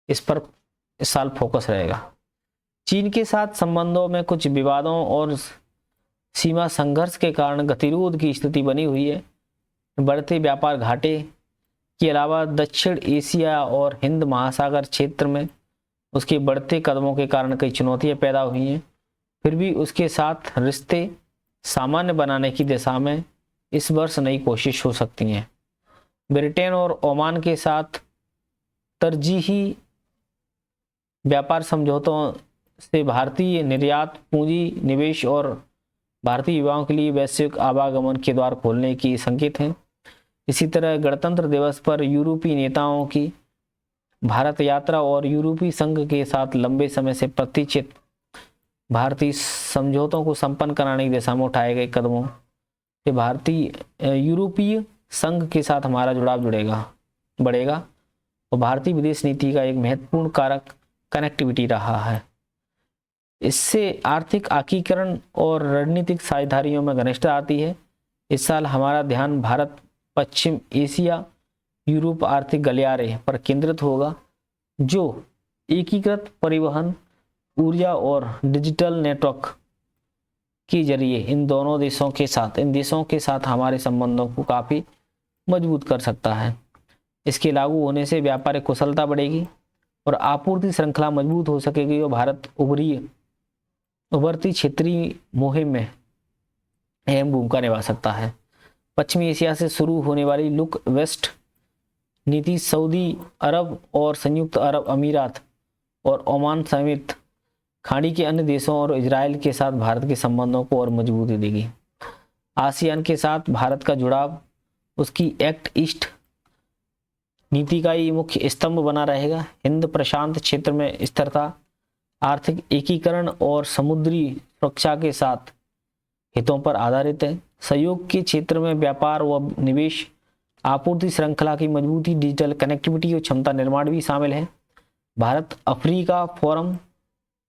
इस पर इस साल फोकस रहेगा। चीन के साथ संबंधों में कुछ विवादों और सीमा संघर्ष के कारण गतिरोध की स्थिति बनी हुई है। बढ़ते व्यापार घाटे के अलावा दक्षिण एशिया और हिंद महासागर क्षेत्र में उसके बढ़ते कदमों के कारण कई चुनौतियां पैदा हुई हैं। फिर भी उसके साथ रिश्ते सामान्य बनाने की दिशा में इस वर्ष नई कोशिश हो सकती हैं। ब्रिटेन और ओमान के साथ तरजीही व्यापार समझौतों से भारतीय निर्यात, पूंजी निवेश और भारतीय युवाओं के लिए वैश्विक आवागमन के द्वार खोलने की संकेत हैं। इसी तरह गणतंत्र दिवस पर यूरोपीय नेताओं की भारत यात्रा और यूरोपीय संघ के साथ लंबे समय से प्रतीक्षित भारतीय समझौतों को संपन्न कराने की दिशा में उठाए गए कदमों से यूरोपीय संघ के साथ हमारा जुड़ाव बढ़ेगा और भारतीय विदेश नीति का एक महत्वपूर्ण कारक कनेक्टिविटी रहा है। इससे आर्थिक एकीकरण और रणनीतिक साझेदारियों में घनिष्ठता आती है। इस साल हमारा ध्यान भारत, पश्चिम एशिया, यूरोप आर्थिक गलियारे पर केंद्रित होगा, जो एकीकृत परिवहन, ऊर्जा और डिजिटल नेटवर्क के जरिए इन देशों के साथ हमारे संबंधों को काफ़ी मजबूत कर सकता है। इसके लागू होने से व्यापारिक कुशलता बढ़ेगी और आपूर्ति श्रृंखला मजबूत हो सकेगी और भारत उभरती क्षेत्रीय मुहिम में अहम भूमिका निभा सकता है। पश्चिमी एशिया से शुरू होने वाली लुक वेस्ट नीति सऊदी अरब और संयुक्त अरब अमीरात और ओमान समेत खाड़ी के अन्य देशों और इजराइल के साथ भारत के संबंधों को और मजबूती देगी। आसियान के साथ भारत का जुड़ाव उसकी एक्ट ईस्ट नीति का ही मुख्य स्तंभ बना रहेगा। हिंद प्रशांत क्षेत्र में स्थिरता, आर्थिक एकीकरण और समुद्री सुरक्षा के साथ हितों पर आधारित है। सहयोग के क्षेत्र में व्यापार व निवेश, आपूर्ति श्रृंखला की मजबूती, डिजिटल कनेक्टिविटी और क्षमता निर्माण भी शामिल है। भारत अफ्रीका फोरम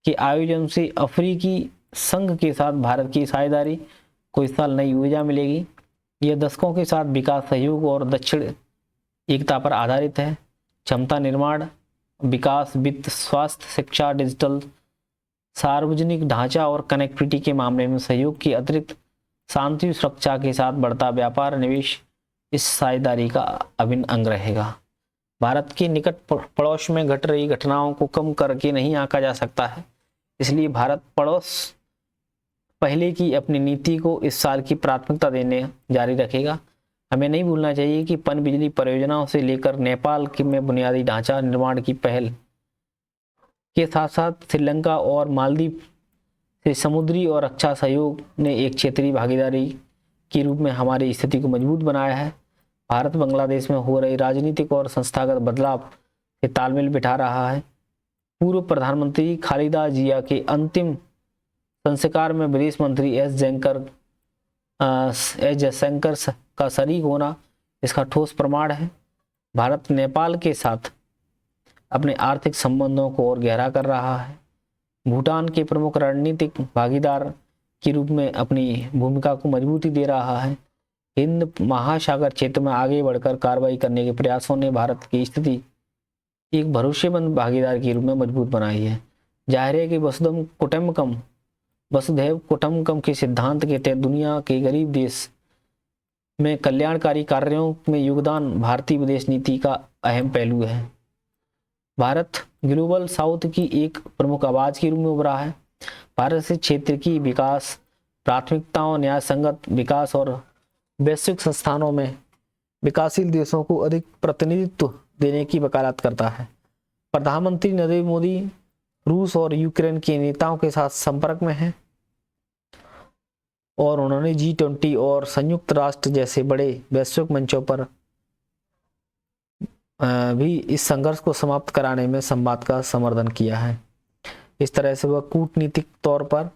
के आयोजन से अफ्रीकी संघ के साथ भारत की साझेदारी को इस साल नई ऊर्जा मिलेगी। यह दशकों के साथ विकास, सहयोग और दक्षिण एकता पर आधारित है। क्षमता निर्माण, विकास, वित्त, स्वास्थ्य, शिक्षा, डिजिटल, सार्वजनिक ढांचा और कनेक्टिविटी के मामले में सहयोग की अतिरिक्त शांति सुरक्षा के साथ बढ़ता व्यापार निवेश इस साझेदारी का अभिन्न अंग रहेगा। भारत के निकट पड़ोस में घट रही घटनाओं को कम करके नहीं आंका जा सकता है, इसलिए भारत पड़ोस पहले की अपनी नीति को इस साल की प्राथमिकता देने जारी रखेगा। हमें नहीं भूलना चाहिए कि पनबिजली परियोजनाओं से लेकर नेपाल में बुनियादी ढांचा निर्माण की पहल के साथ साथ श्रीलंका और मालदीव से समुद्री और रक्षा सहयोग ने एक क्षेत्रीय भागीदारी के रूप में हमारी स्थिति को मजबूत बनाया है। भारत बांग्लादेश में हो रही राजनीतिक और संस्थागत बदलाव से तालमेल बिठा रहा है। पूर्व प्रधानमंत्री खालिदा जिया के अंतिम संस्कार में विदेश मंत्री एस जयशंकर का शरीक होना इसका ठोस प्रमाण है। भारत नेपाल के साथ अपने आर्थिक संबंधों को और गहरा कर रहा है। भूटान के प्रमुख रणनीतिक भागीदार के रूप में अपनी भूमिका को मजबूती दे रहा है। हिंद महासागर क्षेत्र में आगे बढ़कर कार्रवाई करने के प्रयासों ने भारत की स्थिति एक भरोसेमंद भागीदार के रूप में मजबूत बनाई है। जाहिर है कि वसुधैव कुटुंबकम के सिद्धांत के तहत दुनिया के गरीब देश में कल्याणकारी कार्यों में योगदान भारतीय विदेश नीति का अहम पहलू है। भारत ग्लोबल साउथ की एक प्रमुख आवाज के रूप में उभरा है। भारत से क्षेत्र की विकास प्राथमिकताओं, न्याय संगत विकास और वैश्विक संस्थानों में विकासशील देशों को अधिक प्रतिनिधित्व देने की वकालत करता है। प्रधानमंत्री नरेंद्र मोदी रूस और यूक्रेन के नेताओं के साथ संपर्क में हैं और उन्होंने G20 और संयुक्त राष्ट्र जैसे बड़े वैश्विक मंचों पर भी इस संघर्ष को समाप्त कराने में संवाद का समर्थन किया है। इस तरह से वह कूटनीतिक तौर पर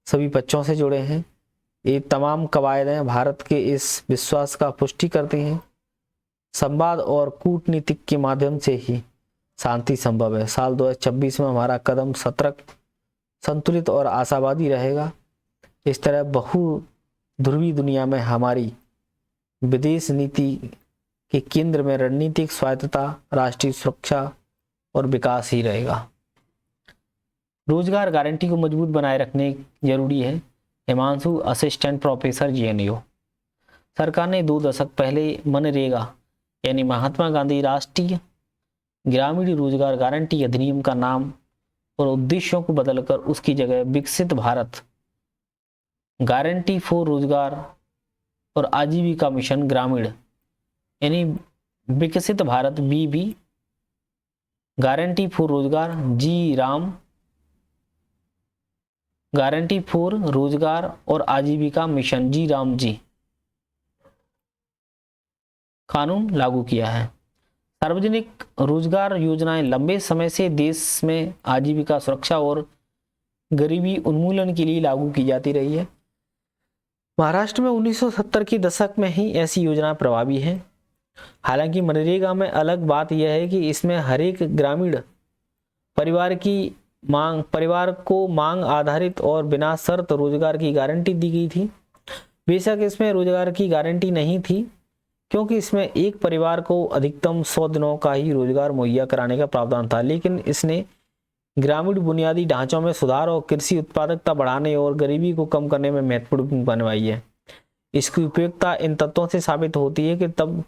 सभी पक्षों से जुड़े हैं। ये तमाम कवायदें भारत के इस विश्वास का पुष्टि करती हैं, संवाद और कूटनीतिक के माध्यम से ही शांति संभव है। साल 2026 में हमारा कदम सतर्क, संतुलित और आशावादी रहेगा। इस तरह बहुध्रुवी दुनिया में हमारी विदेश नीति के केंद्र में रणनीतिक स्वायत्तता, राष्ट्रीय सुरक्षा और विकास ही रहेगा। रोजगार गारंटी को मजबूत बनाए रखने जरूरी है। Himanshu, assistant professor GNU। सरकार ने 2 दशक पहले मनरेगा यानी महात्मा गांधी राष्ट्रीय ग्रामीण रोजगार गारंटी अधिनियम का नाम और उद्देश्यों को बदलकर उसकी जगह विकसित भारत गारंटी फॉर रोजगार और आजीविका मिशन ग्रामीण यानी विकसित भारत BB गारंटी फॉर रोजगार गारंटी फॉर रोजगार और आजीविका मिशन GRAM कानून लागू किया है। सार्वजनिक रोजगार योजनाएं लंबे समय से देश में आजीविका सुरक्षा और गरीबी उन्मूलन के लिए लागू की जाती रही है। महाराष्ट्र में 1970 के दशक में ही ऐसी योजनाएं प्रभावी हैं। हालांकि मनरेगा में अलग बात यह है कि इसमें हर एक ग्रामीण परिवार को मांग आधारित और बिना शर्त रोजगार की गारंटी दी गई थी। बेशक इसमें रोजगार की गारंटी नहीं थी क्योंकि इसमें एक परिवार को अधिकतम 100 दिनों का ही रोजगार मुहैया कराने का प्रावधान था, लेकिन इसने ग्रामीण बुनियादी ढांचों में सुधार और कृषि उत्पादकता बढ़ाने और गरीबी को कम करने में महत्वपूर्ण भूमिका निभाई है। इसकी उपयोगिता इन तत्वों से साबित होती है कि तब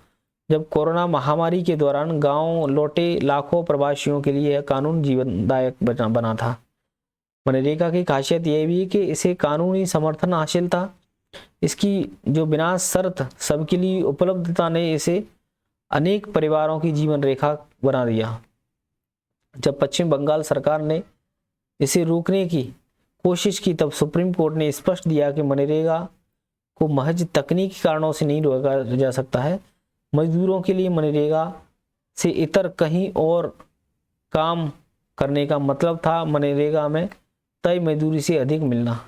जब कोरोना महामारी के दौरान गांव लौटे लाखों प्रवासियों के लिए यह कानून जीवनदायक बना था। मनरेगा की खासियत यह भी है कि इसे कानूनी समर्थन हासिल था। इसकी जो बिना शर्त सबके लिए उपलब्धता ने इसे अनेक परिवारों की जीवन रेखा बना दिया। जब पश्चिम बंगाल सरकार ने इसे रोकने की कोशिश की तब सुप्रीम कोर्ट ने स्पष्ट दिया कि मनरेगा को महज तकनीकी कारणों से नहीं रोका जा सकता है। मजदूरों के लिए मनरेगा से इतर कहीं और काम करने का मतलब था मनरेगा में तय मजदूरी से अधिक मिलना।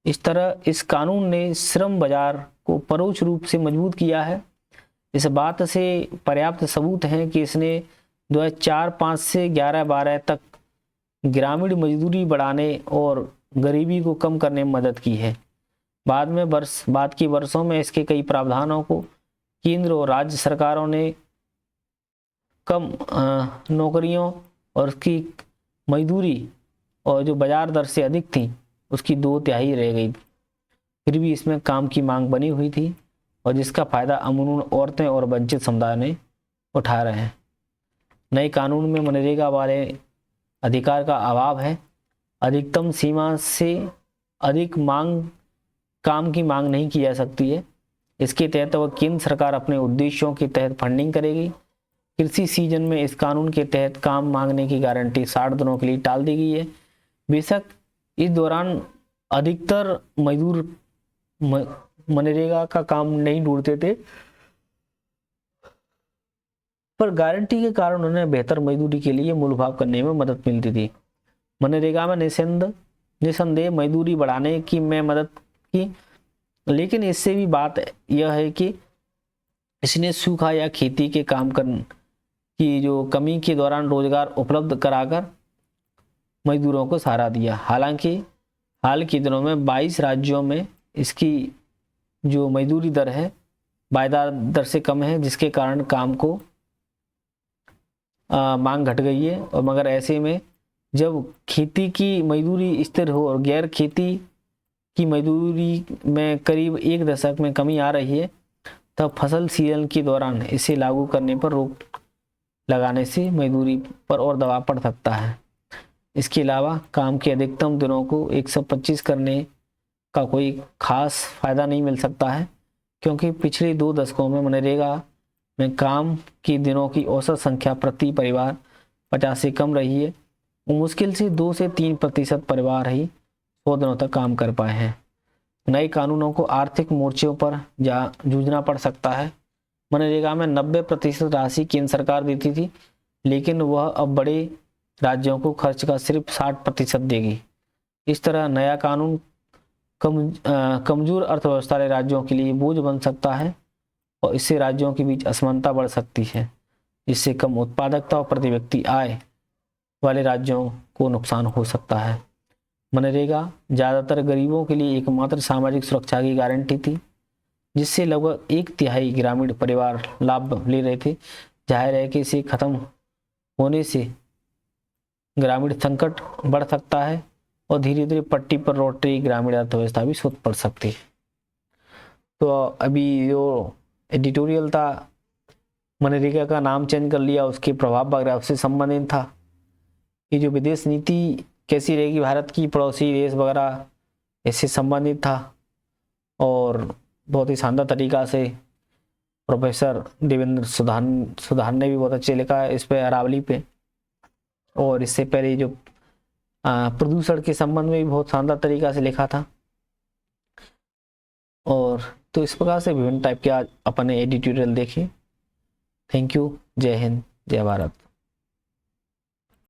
इस तरह इस कानून ने श्रम बाजार को परोक्ष रूप से मजबूत किया है। इस बात से पर्याप्त सबूत हैं कि इसने 2004-05 से 11-12 तक ग्रामीण मजदूरी बढ़ाने और गरीबी को कम करने में मदद की है। बाद के वर्षों में इसके कई प्रावधानों को केंद्र और राज्य सरकारों ने कम नौकरियों और उसकी मजदूरी और जो बाजार दर से अधिक थी उसकी 2/3 रह गई, फिर भी इसमें काम की मांग बनी हुई थी और जिसका फायदा अमूमन औरतें और वंचित समुदाय ने उठा रहे हैं। नए कानून में मनरेगा वाले अधिकार का अभाव है। अधिकतम सीमा से अधिक काम की मांग नहीं की जा सकती है। इसके तहत वह केंद्र सरकार अपने उद्देश्यों के तहत फंडिंग करेगी। कृषि सीजन में इस कानून के तहत काम मांगने की गारंटी 60 दिनों के लिए टाल दी गई है। बेशक इस दौरान अधिकतर मजदूर मनरेगा का काम नहीं ढूंढते थे, पर गारंटी के कारण उन्हें बेहतर मजदूरी के लिए मूलभाव करने में मदद मिलती थी। मनरेगा में निसंदेह मजदूरी बढ़ाने की में मदद की, लेकिन इससे भी बात यह है कि इसने सूखा या खेती के काम की जो कमी के दौरान रोजगार उपलब्ध कराकर मजदूरों को सहारा दिया। हालांकि हाल के दिनों में 22 राज्यों में इसकी जो मजदूरी दर है वायदा दर से कम है, जिसके कारण काम को मांग घट गई है। और मगर ऐसे में जब खेती की मजदूरी स्थिर हो और गैर खेती की मजदूरी में करीब 1 दशक में कमी आ रही है, तब फसल सीजन के दौरान इसे लागू करने पर रोक लगाने से मजदूरी पर और दबाव पड़ सकता है। इसके अलावा काम के अधिकतम दिनों को 125 करने का कोई खास फायदा नहीं मिल सकता है, क्योंकि पिछले 2 दशकों में मनरेगा में काम के दिनों की औसत संख्या प्रति परिवार 50 से कम रही है। मुश्किल से 2 से 3% परिवार ही 100 दिनों तक काम कर पाए हैं। नए कानूनों को आर्थिक मोर्चों पर जूझना पड़ सकता है। मनरेगा में 90% राशि केंद्र सरकार देती थी, लेकिन वह अब बड़े राज्यों को खर्च का सिर्फ 60% देगी। इस तरह नया कानून कमजोर अर्थव्यवस्था वाले राज्यों के लिए बोझ बन सकता है और इससे राज्यों के बीच असमानता बढ़ सकती है, जिससे कम उत्पादकता और प्रति व्यक्ति आय वाले राज्यों को नुकसान हो सकता है। मनरेगा ज़्यादातर गरीबों के लिए एकमात्र सामाजिक सुरक्षा की गारंटी थी, जिससे लगभग 1/3 ग्रामीण परिवार लाभ ले रहे थे। जाहिर है कि इसे खत्म होने से ग्रामीण संकट बढ़ सकता है और धीरे धीरे पट्टी पर लौट रही ग्रामीण अर्थव्यवस्था भी सुध पड़ सकती है। तो अभी जो एडिटोरियल था, मनरेगा का नाम चेंज कर लिया, उसके प्रभाव वगैरह से संबंधित था। ये जो विदेश नीति कैसी रहेगी भारत की, पड़ोसी देश वगैरह, इससे संबंधित था और बहुत ही शानदार तरीका से प्रोफेसर देवेंद्र सुधार ने भी बहुत अच्छे लिखा है इस पे, अरावली पे। और इससे पहले जो प्रदूषण के संबंध में भी बहुत शानदार तरीका से लिखा था। और तो इस प्रकार से विभिन्न टाइप के आज अपने एडिटोरियल देखे। Thank you. जय हिंद, जय भारत।